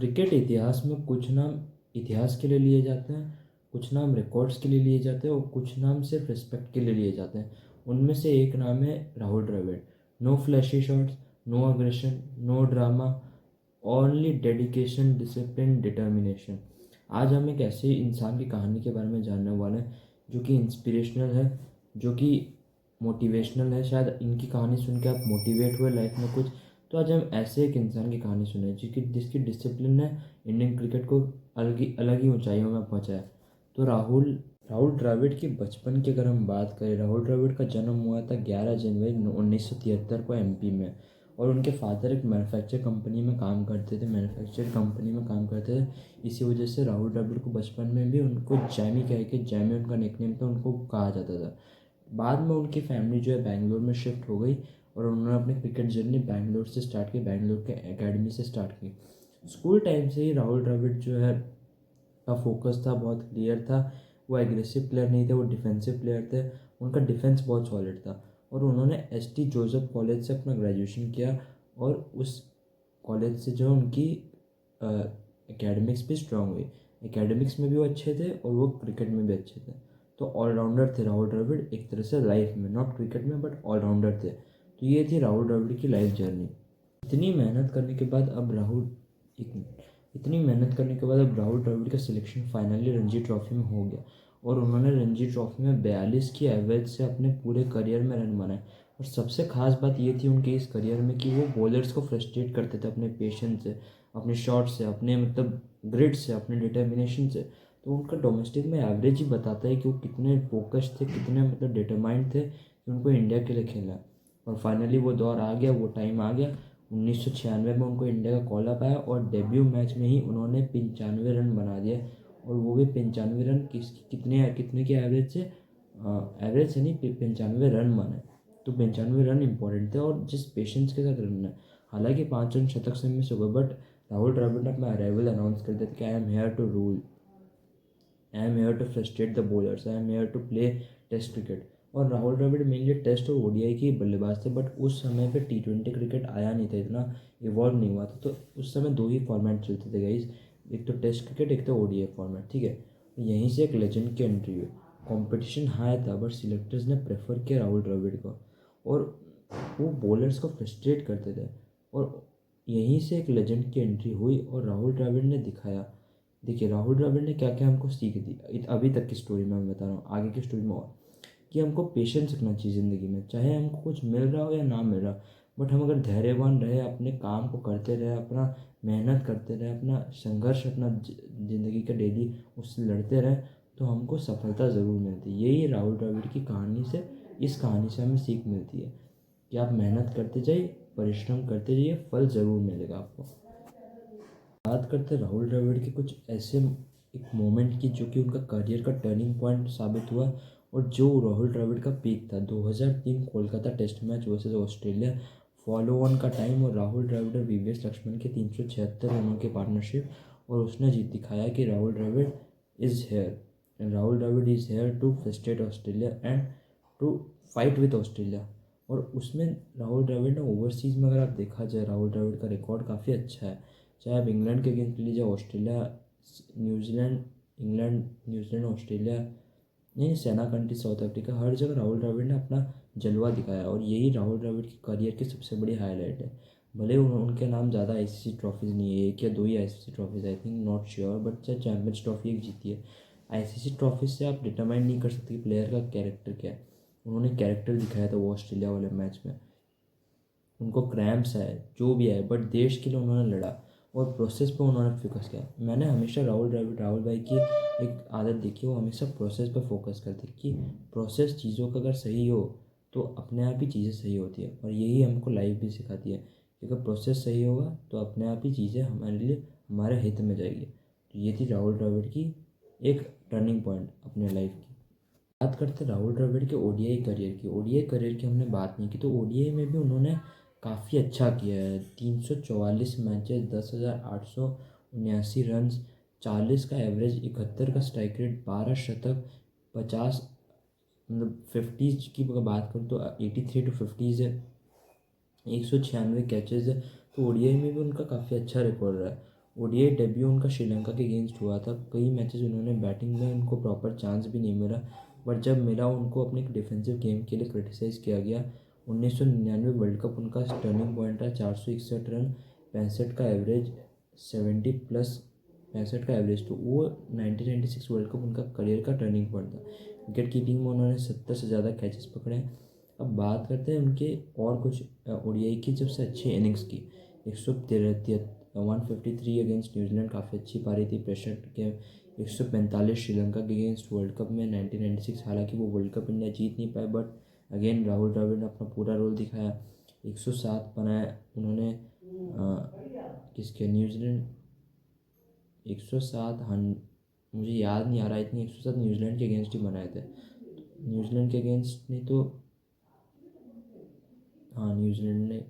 Cricket इतिहास में कुछ नाम इतिहास के लिए लिए जाते हैं, कुछ नाम रिकॉर्ड्स के लिए लिए जाते हैं और कुछ नाम सिर्फ रिस्पेक्ट के लिए लिए जाते हैं। उनमें से एक नाम है Rahul Dravid. No flashy shots, no aggression, no drama, only dedication, discipline, determination. आज हम एक ऐसे इंसान की कहानी के बारे में जानने वाले हैं जो कि इंस्पिरेशनल है, जो कि मोटिवेशनल है। शायद इनकी कहानी सुन के आप मोटिवेट हुए लाइफ में कुछ। तो आज हम ऐसे एक इंसान की कहानी सुने जिसकी डिसिप्लिन ने इंडियन क्रिकेट को अलग ही ऊंचाइयों में पहुंचाया। तो राहुल राहुल द्रविड़ की बचपन की अगर हम बात करें, राहुल द्रविड़ का जन्म हुआ था 11 जनवरी 1973 को एमपी में। और उनके फादर एक मैन्युफैक्चर कंपनी में काम करते थे। इसी वजह से राहुल द्रविड़ को बचपन में भी उनको जैमी कह के, जैमी उनका निकनेम था, उनको कहा जाता था। बाद में उनकी फैमिली जो है बैंगलोर में शिफ्ट हो गई और उन्होंने अपनी क्रिकेट जर्नी बैंगलोर से स्टार्ट की, बैंगलोर के एकेडमी से स्टार्ट की। स्कूल टाइम से ही राहुल द्रविड़ जो है का फोकस था, बहुत क्लियर था। वो एग्रेसिव प्लेयर नहीं थे, वो डिफेंसिव प्लेयर थे। उनका डिफेंस बहुत सॉलिड था और उन्होंने एसटी जोसेफ कॉलेज से अपना ग्रेजुएशन किया। और उस कॉलेज से जो उनकी एकेडमिक्स भी स्ट्रांग हुई। एकेडमिक्स में भी वो अच्छे थे और वो क्रिकेट में भी अच्छे थे। तो ऑलराउंडर थे राहुल द्रविड़ एक तरह से लाइफ में, नॉट क्रिकेट में बट ऑलराउंडर थे। तो ये थी राहुल द्रविड़ की लाइफ जर्नी। इतनी मेहनत करने के बाद अब राहुल इतनी मेहनत करने के बाद अब राहुल द्रविड़ का सिलेक्शन फाइनली रणजी ट्रॉफी में हो गया। और उन्होंने रणजी ट्रॉफी में 42 की एवरेज से अपने पूरे करियर में रन बनाए। और सबसे खास बात ये थी उनके इस करियर में कि वो बॉलर्स को फ्रस्ट्रेट करते थे अपने पेशेंस से, अपने शॉट से, अपने मतलब ग्रिड से, अपने डिटर्मिनेशन से। तो उनका डोमेस्टिक में एवरेज ही बताता है कि वो कितने फोकस थे, कितने मतलब डिटरमाइंड थे कि उनको इंडिया के लिए खेलना। और फाइनली वो दौर आ गया, वो टाइम आ गया। 1996 में उनको इंडिया का कॉल अप आया और डेब्यू मैच में ही उन्होंने 95 रन बना दिए। और वो भी 95 रन कितने कितने के एवरेज से, एवरेज से नहीं, 95 रन बने। तो 95 रन इंपॉर्टेंट थे और जिस पेशेंस के साथ रन है। हालांकि 5 रन शतक से मिस हो गए बट राहुल द्रविड़ ने अपना अराइवल अनाउंस कर दिया कि I am here to rule, I am here to frustrate the bowlers, I am here to play test cricket. और राहुल द्रविड़ मेनली टेस्ट और ओडीआई के बल्लेबाज थे बट उस समय पे टी20 क्रिकेट आया नहीं था, इतना इवॉल्व नहीं हुआ था। तो उस समय दो ही फॉर्मेट चलते थे गाइज, एक तो टेस्ट क्रिकेट, एक तो ओडीआई फॉर्मेट, ठीक है। यहीं से एक लेजेंड की एंट्री हुई। कॉम्पिटिशन हाई था बट सिलेक्टर्स ने प्रेफर किया राहुल द्रविड़ को। और वो बॉलर्स को फ्रस्ट्रेट करते थे। और यहीं से एक लेजेंड की एंट्री हुई और राहुल द्रविड़ ने दिखाया। देखिए राहुल द्रविड़ ने क्या क्या हमको सीख दी अभी तक की स्टोरी में, मैं बता रहा हूँ आगे की स्टोरी में। और कि हमको पेशेंस रखना चाहिए ज़िंदगी में, चाहे हमको कुछ मिल रहा हो या ना मिल रहा। बट हम अगर धैर्यवान रहे, अपने काम को करते रहे, अपना मेहनत करते रहे, अपना संघर्ष अपना ज़िंदगी का डेली उससे लड़ते रहे, तो हमको सफलता ज़रूर मिलती है। यही राहुल द्रविड़ की कहानी से, इस कहानी से हमें सीख मिलती है कि आप मेहनत करते जाइए, परिश्रम करते जाइए, फल ज़रूर मिलेगा आपको। बात करते हैं राहुल द्रविड़ के कुछ ऐसे एक मोमेंट की जो कि उनका करियर का टर्निंग पॉइंट साबित हुआ। और जो राहुल द्रविड़ का पीक था 2003 Kolkata test match versus Australia, follow on का टाइम और राहुल द्रविड़ और वीवीएस लक्ष्मण के 376 रनों की पार्टनरशिप। और उसने जीत दिखाया कि Rahul Dravid is here, Rahul Dravid is here to frustrate Australia and to fight with Australia. और उसमें राहुल द्रविड़ ने ओवरसीज़ में, अगर आप देखा जाए, राहुल द्रविड़ का रिकॉर्ड काफ़ी अच्छा है। चाहे आप इंग्लैंड के अगेंस्ट लीजिए, Australia, New Zealand, England, New Zealand, Australia, नहीं, सेना कंट्री, साउथ अफ्रीका, हर जगह राहुल द्रविड़ ने अपना जलवा दिखाया। और यही राहुल द्रविड़ की करियर की सबसे बड़ी हाईलाइट है। भले उनके नाम ज़्यादा आईसीसी ट्रॉफीज़ नहीं है, एक या दो ही ICC trophies, I think, not sure, but चाहे चैम्पियंस ट्रॉफी एक जीती है। आईसीसी ट्रॉफी से आप डिटरमाइन नहीं कर सकते कि प्लेयर का कैरेक्टर क्या है। उन्होंने कैरेक्टर दिखाया था वो ऑस्ट्रेलिया वाले मैच में। उनको क्रैम्प्स आए, जो भी आए, बट देश के लिए उन्होंने लड़ा और प्रोसेस पे उन्होंने फोकस किया। मैंने हमेशा राहुल भाई की एक आदत देखी, वो हमेशा प्रोसेस पे फोकस करते कि प्रोसेस चीज़ों का अगर सही हो तो अपने आप ही चीज़ें सही होती है। और यही हमको लाइफ भी सिखाती है कि अगर प्रोसेस सही होगा तो अपने आप ही चीज़ें हमारे लिए, हमारे हित में जाएगी। तो ये थी राहुल द्रविड़ की एक टर्निंग पॉइंट अपने लाइफ की। बात करते हैं राहुल द्रविड़ के ओडीआई करियर की। ओडीआई करियर की हमने बात नहीं की, तो ओडीआई में भी उन्होंने काफ़ी अच्छा किया है। 344 मैचेस, 10,879 रन, 40 का एवरेज, 71 का स्ट्राइक रेट, 12 शतक, 50 मतलब 50 की अगर बात करूँ तो 83 टू 50 है, 196 कैचेज़ है। तो ओडीआई में भी उनका काफ़ी अच्छा रिकॉर्ड रहा है। ओडीआई डेब्यू उनका श्रीलंका के अगेंस्ट हुआ था। कई मैचेस उन्होंने बैटिंग में उनको प्रॉपर चांस भी नहीं मिला, बट जब मिला उनको अपने डिफेंसिव गेम के लिए क्रिटिसाइज़ किया गया। 1999 वर्ल्ड कप उनका टर्निंग पॉइंट रहा। 461 रन, 65 का एवरेज, 70 प्लस 65 का एवरेज। तो वो 1996 वर्ल्ड कप उनका करियर का टर्निंग पॉइंट था। विकेट कीपिंग में उन्होंने 70 से ज़्यादा कैचेस पकड़े हैं। अब बात करते हैं उनके और कुछ ओडीआई की सबसे अच्छी इनिंग्स की। 153 अगेंस्ट न्यूजीलैंड काफ़ी अच्छी पारी थी प्रेशर के। 145 श्रीलंका के अगेंस्ट वर्ल्ड कप में 1996। हालांकि वो वर्ल्ड कप इंडिया जीत नहीं पाए, बट अगेन राहुल द्रविड़ ने अपना पूरा रोल दिखाया। 107 बनाया उन्होंने किसके न्यूजीलैंड 107, हाँ मुझे याद नहीं आ रहा इतनी। 107 न्यूजीलैंड के अगेंस्ट ही बनाए थे। न्यूजीलैंड के अगेंस्ट नहीं तो हाँ न्यूजीलैंड ने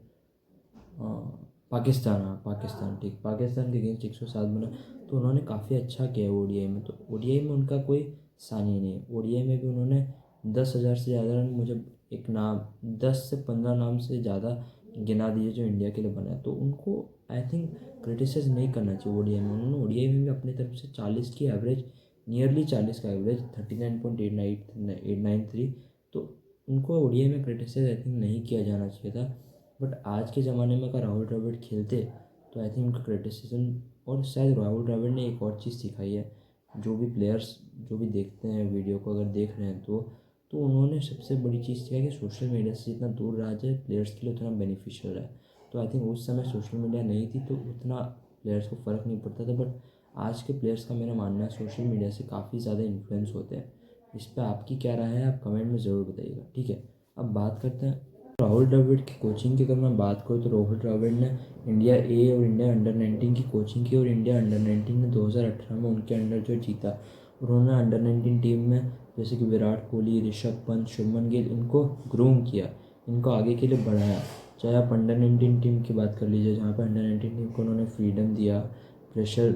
पाकिस्तान, हाँ पाकिस्तान, ठीक, पाकिस्तान के अगेंस्ट 107 बना। तो उन्होंने काफ़ी अच्छा किया है ओडीआई में। तो ओडीआई में उनका कोई सानी नहीं है। ओडीआई में भी उन्होंने 10,000 से ज़्यादा रन, मुझे एक नाम 10 से 15 नाम से ज़्यादा गिना दिए जो इंडिया के लिए बना है। तो उनको आई थिंक क्रिटिसाइज नहीं करना चाहिए ओडीआई में। उन्होंने ओडीआई में भी अपनी तरफ से 40 की एवरेज, नियरली 40 का एवरेज, 39.893। तो उनको ओडीआई में क्रिटिसाइज आई थिंक नहीं किया जाना चाहिए था। बट आज के ज़माने में अगर राहुल द्रविड़ खेलते तो आई थिंक उनका क्रिटिसिज्म, और शायद राहुल द्रविड़ ने एक और चीज़ सिखाई है, जो भी प्लेयर्स जो भी देखते हैं वीडियो को अगर देख रहे हैं तो उन्होंने सबसे बड़ी चीज़ सिखाई कि सोशल मीडिया से जितना दूर रहा जाए प्लेयर्स के लिए उतना बेनिफिशियल है। तो आई थिंक उस समय सोशल मीडिया नहीं थी तो उतना प्लेयर्स को फ़र्क नहीं पड़ता था, बट आज के प्लेयर्स का मेरा मानना है सोशल मीडिया से काफ़ी ज़्यादा इन्फ्लुएंस होते हैं। इस पर आपकी क्या राय है, आप कमेंट में ज़रूर बताइएगा, ठीक है। अब बात करते हैं राहुल द्रविड़ की कोचिंग की। अगर मैं बात करूँ तो राहुल द्रविड़ ने इंडिया ए और इंडिया अंडर 19 की कोचिंग की, और इंडिया अंडर 19 ने 2018 में उनके अंडर जो जीता। उन्होंने अंडर 19 टीम में जैसे कि विराट कोहली, ऋषभ पंत, शुभमन गिल, इनको ग्रूम किया, इनको आगे के लिए बढ़ाया। चाहे आप अंडर 19 टीम की बात कर लीजिए, जहाँ पर अंडर 19 टीम को उन्होंने फ्रीडम दिया, प्रेशर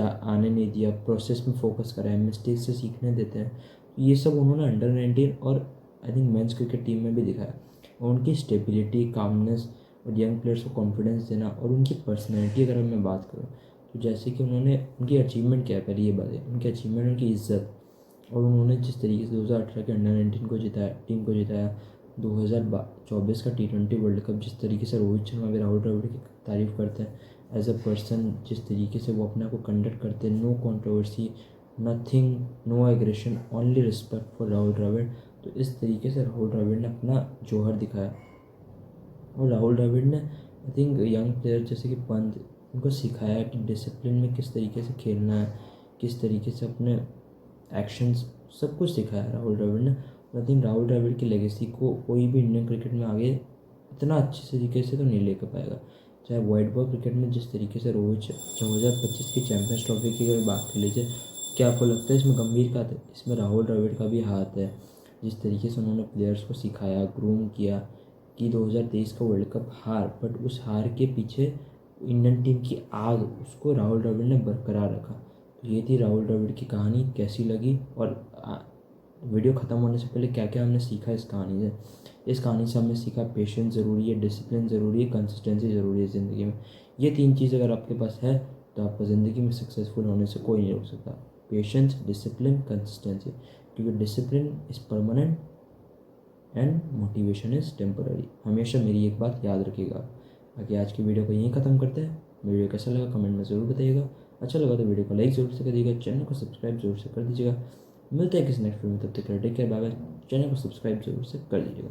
आने नहीं दिया, प्रोसेस में फोकस कराया, मिस्टेक से सीखने देते हैं। ये सब उन्होंने अंडर 19 और I think men's cricket team में भी दिखाया। और उनकी स्टेबिलिटी, कामनेस और यंग प्लेयर्स को कॉन्फिडेंस देना, और उनकी पर्सनैलिटी अगर मैं बात करूँ तो जैसे कि उन्होंने उनकी अचीवमेंट क्या है, पहले ये बात है उनकी अचीवमेंट, उनकी इज्जत। और उन्होंने जिस तरीके से 2018 के अंडर 19 को जिताया, टीम को जिताया, 2024 का T20 वर्ल्ड कप जिस तरीके से रोहित शर्मा भी राहुल द्रविड़ की तारीफ़ करते हैं एज अ पर्सन, जिस तरीके से वो अपने आप को कंडक्ट करते हैं, no controversy, nothing, no aggression, only respect for Rahul Dravid. तो इस तरीके से राहुल द्रविड़ ने अपना जौहर दिखाया। और राहुल द्रविड़ ने आई थिंक यंग प्लेयर जैसे कि पंत, उनको सिखाया कि डिसिप्लिन में किस तरीके से खेलना है, किस तरीके से अपने एक्शंस, सब कुछ सिखाया राहुल द्रविड़ ने। आई थिंक राहुल द्रविड़ की लेगेसी को कोई भी इंडियन क्रिकेट में आगे इतना अच्छे तरीके से तो नहीं लेकर पाएगा। चाहे वाइट बॉल क्रिकेट में जिस तरीके से रोहित 2025 की चैंपियंस ट्रॉफी की अगर बात कर लीजिए, क्या आपको लगता है इसमें गंभीर का था? इसमें राहुल द्रविड़ का भी हाथ है। जिस तरीके से उन्होंने प्लेयर्स को सिखाया, ग्रूम किया, कि 2023 का वर्ल्ड कप हार, बट उस हार के पीछे इंडियन टीम की आग, उसको राहुल द्रविड़ ने बरकरार रखा। तो ये थी राहुल द्रविड़ की कहानी। कैसी लगी, और वीडियो ख़त्म होने से पहले क्या क्या हमने सीखा इस कहानी से? इस कहानी से हमने सीखा पेशेंस ज़रूरी है, डिसिप्लिन ज़रूरी है, कंसिस्टेंसी ज़रूरी है ज़िंदगी में। ये 3 चीज़ अगर आपके पास है तो आपको ज़िंदगी में सक्सेसफुल होने से कोई नहीं रोक सकता। Patience, discipline, consistency. क्योंकि discipline is permanent and motivation is temporary. हमेशा मेरी एक बात याद रखिएगा। बाकी आज की वीडियो को यहीं ख़त्म करते हैं। वीडियो कैसा लगा कमेंट में ज़रूर बताइएगा। अच्छा लगा तो वीडियो को लाइक ज़रूर से करिएगा, चैनल को सब्सक्राइब जरूर से कर दीजिएगा। मिलते हैं किसी नेक्स्ट वीडियो में, तब तक take care, bye bye. Channel को सब्सक्राइब जरूर से कर दीजिएगा।